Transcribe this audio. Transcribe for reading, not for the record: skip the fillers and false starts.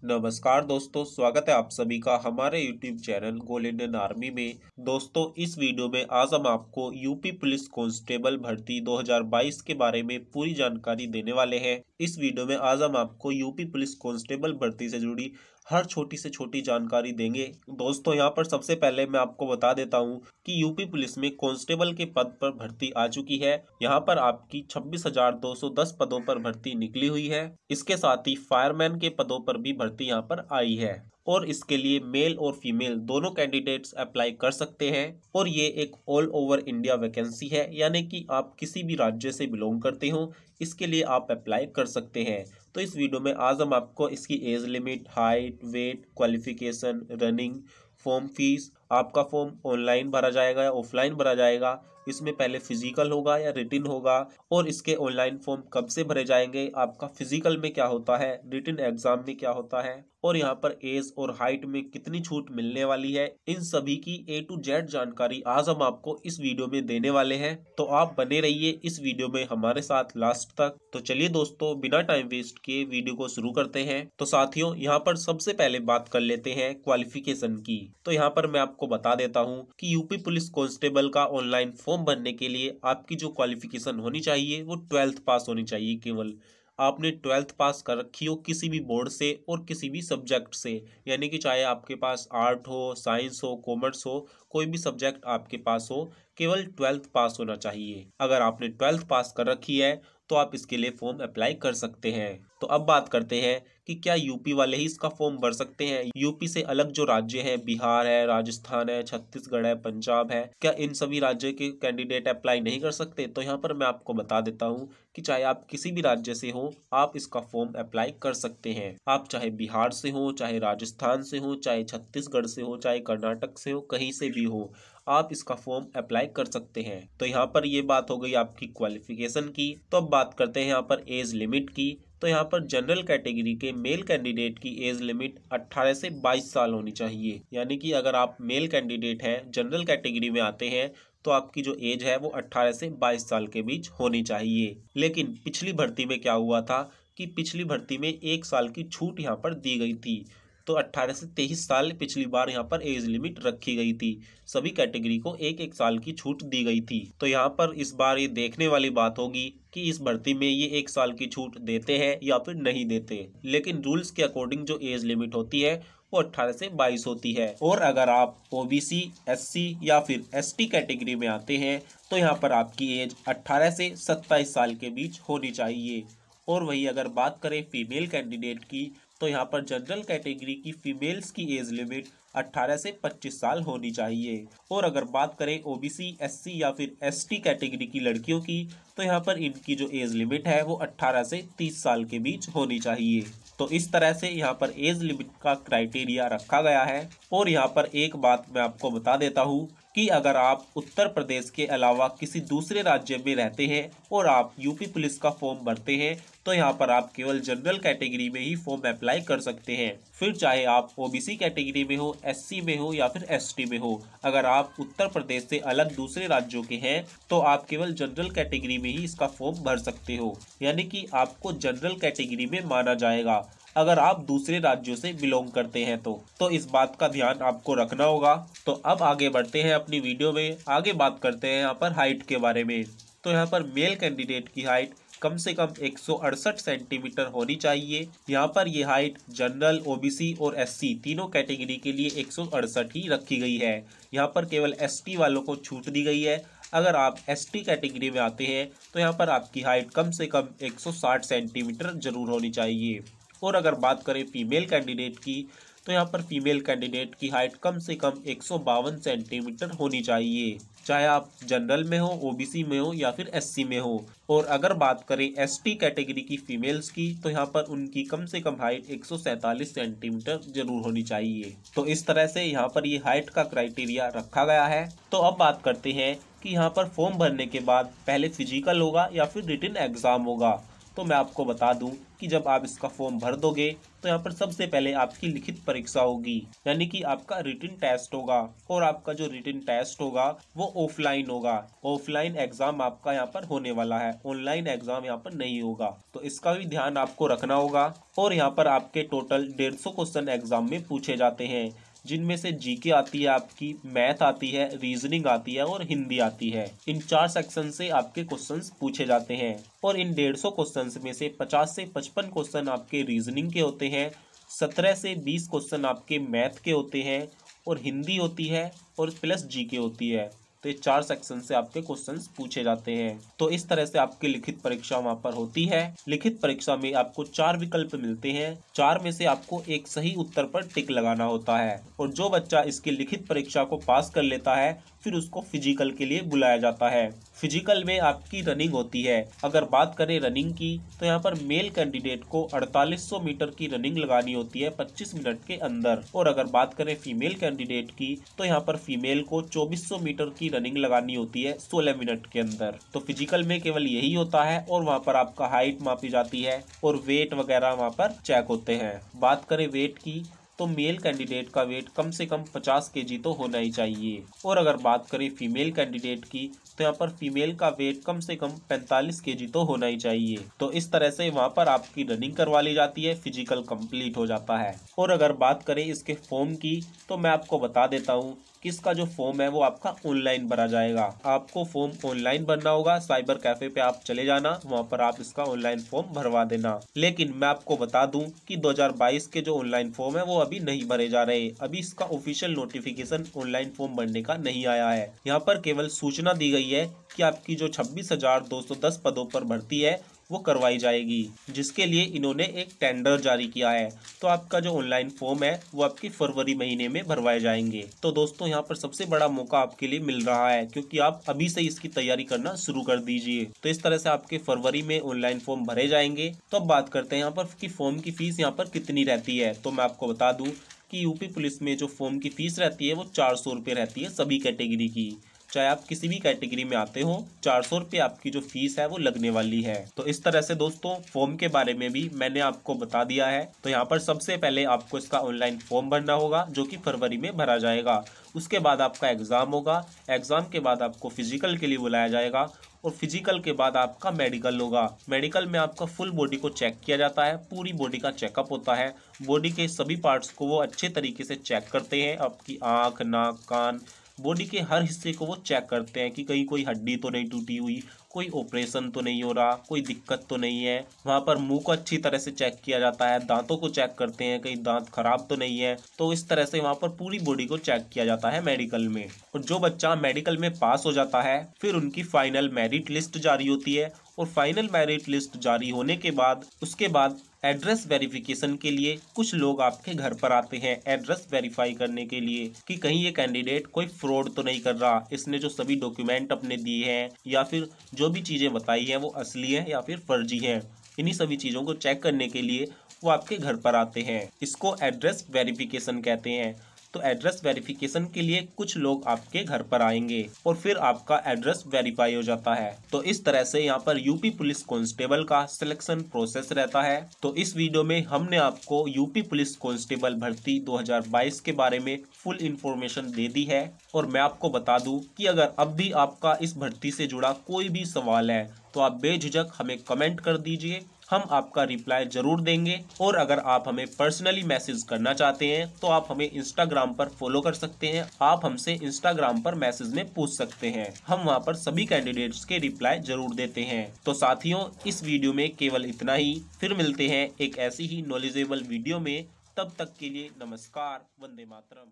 नमस्कार दोस्तों, स्वागत है आप सभी का हमारे YouTube चैनल गोल इंडियन आर्मी में। दोस्तों, इस वीडियो में आज हम आपको यूपी पुलिस कांस्टेबल भर्ती 2022 के बारे में पूरी जानकारी देने वाले हैं। इस वीडियो में आज हम आपको यूपी पुलिस कांस्टेबल भर्ती से जुड़ी हर छोटी से छोटी जानकारी देंगे। दोस्तों, यहाँ पर सबसे पहले मैं आपको बता देता हूँ कि यूपी पुलिस में कांस्टेबल के पद पर भर्ती आ चुकी है। यहाँ पर आपकी 26,210 पदों पर भर्ती निकली हुई है। इसके साथ ही फायरमैन के पदों पर भी भर्ती यहाँ पर आई है और इसके लिए मेल और फीमेल दोनों कैंडिडेट्स अप्लाई कर सकते हैं। और ये एक ऑल ओवर इंडिया वैकेंसी है, यानी कि आप किसी भी राज्य से बिलोंग करते हो, इसके लिए आप अप्लाई कर सकते हैं। तो इस वीडियो में आज हम आपको इसकी age limit, height, weight, qualification, running, form fees, आपका फॉर्म ऑनलाइन भरा जाएगा या ऑफलाइन भरा जाएगा, इसमें पहले फिजिकल होगा या रिटिन होगा, और इसके ऑनलाइन फॉर्म कब से भरे जाएंगे, आपका फिजिकल में क्या होता है, रिटिन एग्जाम में क्या होता है, और यहाँ पर एज और हाइट में कितनी छूट मिलने वाली है, इन सभी की A to Z जानकारी आज हम आपको इस वीडियो में देने वाले हैं। तो आप बने रहिए इस वीडियो में हमारे साथ लास्ट तक। तो चलिए दोस्तों, बिना टाइम वेस्ट किए वीडियो को शुरू करते हैं। तो साथियों, यहाँ पर सबसे पहले बात कर लेते हैं क्वालिफिकेशन की। तो यहाँ पर मैं आपको बता देता हूँ कि यूपी पुलिस कांस्टेबल का ऑनलाइन फॉर्म भरने के लिए आपकी जो क्वालिफिकेशन होनी चाहिए वो 12th पास होनी चाहिए। केवल आपने 12th पास कर रखी हो किसी भी बोर्ड से और किसी भी सब्जेक्ट से, यानी कि चाहे आपके पास आर्ट हो, साइंस हो, कॉमर्स हो, कोई भी सब्जेक्ट आपके पास हो, केवल 12th पास होना चाहिए। अगर आपने 12th पास कर रखी है तो आप इसके लिए फॉर्म अप्लाई कर सकते हैं। तो अब बात करते हैं कि क्या यूपी वाले ही इसका फॉर्म भर सकते हैं। यूपी से अलग जो राज्य हैं, बिहार है, राजस्थान है, छत्तीसगढ़ है, पंजाब है, क्या इन सभी राज्य के कैंडिडेट अप्लाई नहीं कर सकते? तो यहाँ पर मैं आपको बता देता हूँ कि चाहे आप किसी भी राज्य से हो, आप इसका फॉर्म अप्लाई कर सकते हैं। आप चाहे बिहार से हो, चाहे राजस्थान से हो, चाहे छत्तीसगढ़ से हो, चाहे कर्नाटक से हो, कहीं से भी हो, आप इसका फॉर्म अप्लाई कर सकते हैं। तो यहाँ पर ये बात हो गई आपकी क्वालिफिकेशन की। तो अब बात करते हैं यहाँ पर एज लिमिट की। तो यहाँ पर जनरल कैटेगरी के मेल कैंडिडेट की एज लिमिट 18 से 22 साल होनी चाहिए। यानी कि अगर आप मेल कैंडिडेट हैं, जनरल कैटेगरी में आते हैं, तो आपकी जो एज है वो 18 से 22 साल के बीच होनी चाहिए। लेकिन पिछली भर्ती में क्या हुआ था कि पिछली भर्ती में 1 साल की छूट यहाँ पर दी गई थी। तो 18 से 23 साल पिछली बार यहाँ पर एज लिमिट रखी गई थी। सभी कैटेगरी को 1-1 साल की छूट दी गई थी। तो यहाँ पर इस बार ये देखने वाली बात होगी कि इस भर्ती में ये 1 साल की छूट देते हैं या फिर नहीं देते। लेकिन रूल्स के अकॉर्डिंग जो एज लिमिट होती है वो 18 से 22 होती है। और अगर आप ओबीसी, एससी या फिर एसटी कैटेगरी में आते हैं तो यहाँ पर आपकी एज 18 से 27 साल के बीच होनी चाहिए। और वही अगर बात करें फीमेल कैंडिडेट की, तो यहाँ पर जनरल कैटेगरी की फीमेल्स की एज लिमिट 18 से 25 साल होनी चाहिए। और अगर बात करें ओबीसी, एससी या फिर एसटी कैटेगरी की लड़कियों की, तो यहाँ पर इनकी जो एज लिमिट है वो 18 से 30 साल के बीच होनी चाहिए। तो इस तरह से यहाँ पर एज लिमिट का क्राइटेरिया रखा गया है। और यहाँ पर एक बात मैं आपको बता देता हूँ कि अगर आप उत्तर प्रदेश के अलावा किसी दूसरे राज्य में रहते हैं और आप यूपी पुलिस का फॉर्म भरते हैं, तो यहाँ पर आप केवल जनरल कैटेगरी में ही फॉर्म अप्लाई कर सकते हैं। फिर चाहे आप ओबीसी कैटेगरी में हो, एससी में हो या फिर एसटी में हो, अगर आप उत्तर प्रदेश से अलग दूसरे राज्यों के हैं तो आप केवल जनरल कैटेगरी में ही इसका फॉर्म भर सकते हो। यानी कि आपको जनरल कैटेगरी में माना जाएगा अगर आप दूसरे राज्यों से बिलोंग करते हैं तो इस बात का ध्यान आपको रखना होगा। तो अब आगे बढ़ते हैं अपनी वीडियो में। आगे बात करते हैं यहाँ पर हाइट के बारे में। तो यहाँ पर मेल कैंडिडेट की हाइट कम से कम 168 सेंटीमीटर होनी चाहिए। यहाँ पर ये हाइट जनरल, ओबीसी और एससी तीनों कैटेगरी के लिए 168 ही रखी गई है। यहाँ पर केवल एसटी वालों को छूट दी गई है। अगर आप एसटी कैटेगरी में आते हैं तो यहाँ पर आपकी हाइट कम से कम 160 सेंटीमीटर जरूर होनी चाहिए। और अगर बात करें फीमेल कैंडिडेट की, तो यहाँ पर फीमेल कैंडिडेट की हाइट कम से कम 152 सेंटीमीटर होनी चाहिए, चाहे आप जनरल में हो, ओबीसी में हो या फिर एससी में हो। और अगर बात करें एसटी कैटेगरी की फीमेल्स की, तो यहाँ पर उनकी कम से कम हाइट 147 सेंटीमीटर जरूर होनी चाहिए। तो इस तरह से यहाँ पर ये हाइट का क्राइटेरिया रखा गया है। तो अब बात करते हैं कि यहाँ पर फॉर्म भरने के बाद पहले फिजिकल होगा या फिर रिटन एग्जाम होगा। तो मैं आपको बता दूं कि जब आप इसका फॉर्म भर दोगे तो यहाँ पर सबसे पहले आपकी लिखित परीक्षा होगी, यानी कि आपका रिटन टेस्ट होगा। और आपका जो रिटन टेस्ट होगा वो ऑफलाइन होगा। ऑफलाइन एग्जाम आपका यहाँ पर होने वाला है, ऑनलाइन एग्जाम यहाँ पर नहीं होगा, तो इसका भी ध्यान आपको रखना होगा। और यहाँ पर आपके टोटल 150 क्वेश्चन एग्जाम में पूछे जाते हैं, जिनमें से जीके आती है, आपकी मैथ आती है, रीजनिंग आती है और हिंदी आती है। इन 4 सेक्शन से आपके क्वेश्चंस पूछे जाते हैं और इन 150 क्वेश्चंस में से 50 से 55 क्वेश्चन आपके रीजनिंग के होते हैं, 17 से 20 क्वेश्चन आपके मैथ के होते हैं और हिंदी होती है और प्लस जीके होती है। तो ये 4 सेक्शन से आपके क्वेश्चंस पूछे जाते हैं। तो इस तरह से आपकी लिखित परीक्षा वहां पर होती है। लिखित परीक्षा में आपको 4 विकल्प मिलते हैं, 4 में से आपको एक सही उत्तर पर टिक लगाना होता है। और जो बच्चा इसकी लिखित परीक्षा को पास कर लेता है फिर उसको फिजिकल के लिए बुलाया जाता है। फिजिकल में आपकी रनिंग होती है। अगर बात करें रनिंग की तो यहाँ पर मेल कैंडिडेट को 4800 मीटर की रनिंग लगानी होती है 25 मिनट के अंदर। और अगर बात करें फीमेल कैंडिडेट की तो यहाँ पर फीमेल को 2400 मीटर की रनिंग लगानी होती है 16 मिनट के अंदर। तो फिजिकल में केवल यही होता है और वहाँ पर आपका हाइट मापी जाती है और वेट वगैरह वहाँ पर चेक होते हैं। बात करें वेट की तो मेल कैंडिडेट का वेट कम से कम 50 केजी तो होना ही चाहिए। और अगर बात करें फीमेल कैंडिडेट की तो यहाँ पर फीमेल का वेट कम से कम 45 केजी तो होना ही चाहिए। तो इस तरह से वहाँ पर आपकी रनिंग करवा ली जाती है, फिजिकल कंप्लीट हो जाता है। और अगर बात करें इसके फॉर्म की तो मैं आपको बता देता हूँ कि इसका जो फॉर्म है वो आपका ऑनलाइन भरा जाएगा। आपको फॉर्म ऑनलाइन भरना होगा, साइबर कैफे पे आप चले जाना, वहाँ पर आप इसका ऑनलाइन फॉर्म भरवा देना। लेकिन मैं आपको बता दूं कि 2022 के जो ऑनलाइन फॉर्म है वो अभी नहीं भरे जा रहे। अभी इसका ऑफिशियल नोटिफिकेशन ऑनलाइन फॉर्म भरने का नहीं आया है। यहाँ पर केवल सूचना दी गई है कि आपकी जो 26,210 पदों पर भर्ती है वो करवाई जाएगी, जिसके लिए इन्होंने एक टेंडर जारी किया है। तो आपका जो ऑनलाइन फॉर्म है वो आपकी फरवरी महीने में भरवाए जाएंगे। तो दोस्तों यहाँ पर सबसे बड़ा मौका आपके लिए मिल रहा है, क्योंकि आप अभी से इसकी तैयारी करना शुरू कर दीजिए। तो इस तरह से आपके फरवरी में ऑनलाइन फॉर्म भरे जाएंगे। तो अब बात करते हैं यहाँ पर कि फॉर्म की फीस यहाँ पर कितनी रहती है। तो मैं आपको बता दूं कि यूपी पुलिस में जो फॉर्म की फीस रहती है वो 400 रुपये रहती है सभी कैटेगरी की। चाहे आप किसी भी कैटेगरी में आते हो, 400 रुपये आपकी जो फीस है वो लगने वाली है। तो इस तरह से दोस्तों फॉर्म के बारे में भी मैंने आपको बता दिया है। तो यहाँ पर सबसे पहले आपको इसका ऑनलाइन फॉर्म भरना होगा जो कि फरवरी में भरा जाएगा। उसके बाद आपका एग्जाम होगा, एग्जाम के बाद आपको फिजिकल के लिए बुलाया जाएगा और फिजिकल के बाद आपका मेडिकल होगा। मेडिकल में आपका फुल बॉडी को चेक किया जाता है, पूरी बॉडी का चेकअप होता है। बॉडी के सभी पार्ट्स को वो अच्छे तरीके से चेक करते हैं, आपकी आँख, नाक, कान, बॉडी के हर हिस्से को वो चेक करते हैं कि कहीं कोई हड्डी तो नहीं टूटी हुई, कोई ऑपरेशन तो नहीं हो रहा, कोई दिक्कत तो नहीं है। वहाँ पर मुंह को अच्छी तरह से चेक किया जाता है, दांतों को चेक करते हैं कहीं दांत खराब तो नहीं है। तो इस तरह से वहाँ पर पूरी बॉडी को चेक किया जाता है मेडिकल में। और जो बच्चा मेडिकल में पास हो जाता है फिर उनकी फाइनल मेरिट लिस्ट जारी होती है। और फाइनल मेरिट लिस्ट जारी होने के बाद उसके बाद एड्रेस वेरिफिकेशन के लिए कुछ लोग आपके घर पर आते हैं, एड्रेस वेरीफाई करने के लिए कि कहीं ये कैंडिडेट कोई फ्रॉड तो नहीं कर रहा, इसने जो सभी डॉक्यूमेंट अपने दिए हैं या फिर जो भी चीज़ें बताई हैं वो असली है या फिर फर्जी हैं। इन्हीं सभी चीज़ों को चेक करने के लिए वो आपके घर पर आते हैं। इसको एड्रेस वेरिफिकेशन कहते हैं। तो एड्रेस वेरिफिकेशन के लिए कुछ लोग आपके घर पर आएंगे और फिर आपका एड्रेस वेरीफाई हो जाता है। तो इस तरह से यहाँ पर यूपी पुलिस कांस्टेबल का सिलेक्शन प्रोसेस रहता है। तो इस वीडियो में हमने आपको यूपी पुलिस कांस्टेबल भर्ती 2022 के बारे में फुल इंफॉर्मेशन दे दी है। और मैं आपको बता दूं कि अगर अब भी आपका इस भर्ती से जुड़ा कोई भी सवाल है तो आप बेझिझक हमें कमेंट कर दीजिए, हम आपका रिप्लाई जरूर देंगे। और अगर आप हमें पर्सनली मैसेज करना चाहते हैं तो आप हमें इंस्टाग्राम पर फॉलो कर सकते हैं। आप हमसे इंस्टाग्राम पर मैसेज में पूछ सकते हैं, हम वहां पर सभी कैंडिडेट्स के रिप्लाई जरूर देते हैं। तो साथियों इस वीडियो में केवल इतना ही, फिर मिलते हैं एक ऐसी ही नॉलेजेबल वीडियो में। तब तक के लिए नमस्कार, वंदे मातरम।